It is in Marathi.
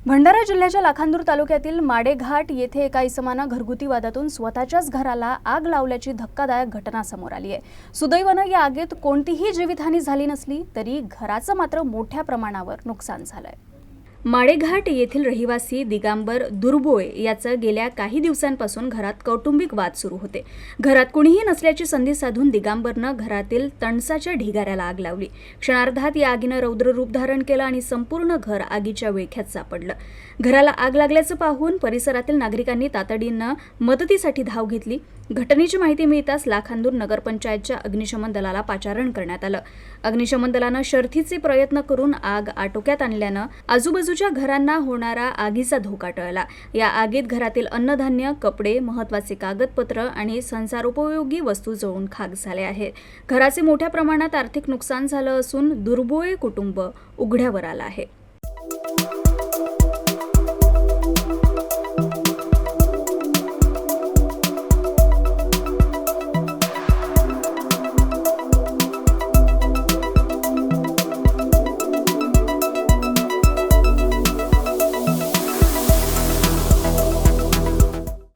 भंडारा जिल्ह्याच्या लाखांदूर तालुक्यातील माडेघाट येथे एका इसमानं घरगुती वादातून स्वतःच्याच घराला आग लावल्याची धक्कादायक घटना समोर आली आहे। सुदैवानं या आगीत कोणतीही जीवितहानी झाली नसली तरी घराचं मात्र मोठ्या प्रमाणावर नुकसान झालंय। माडेघाट येथील रहिवासी दिगांबर दुर्बोळे याचं गेल्या काही दिवसांपासून घरात कौटुंबिक वाद सुरू होते। घरात कुणीही नसल्याची संधी साधून दिगांबरनं घरातील तणसाच्या ढिगाऱ्याला आग लावली। क्षणार्धात या आगीनं रौद्र रूप धारण केलं आणि संपूर्ण घर आगीच्या विळख्यात सापडलं। घराला आग लागल्याचं पाहून परिसरातील नागरिकांनी तातडीनं मदतीसाठी धाव घेतली। घटनेची माहिती मिळताच लाखांदूर नगरपंचायतच्या अग्निशमन दलाला पाचारण करण्यात आलं। अग्निशमन दलानं शर्थीचे प्रयत्न करून आग आटोक्यात आणल्यानं आजूबाजूच्या घरांना होणारा आगीचा धोका टळला। या आगीत घरातील अन्नधान्य, कपडे, महत्त्वाचे कागदपत्र आणि संसारोपयोगी वस्तू जळून खाक झाले आहेत। घराचे मोठ्या प्रमाणात आर्थिक नुकसान झालं असून दुर्बोळे कुटुंब उघड्यावर आलं आहे।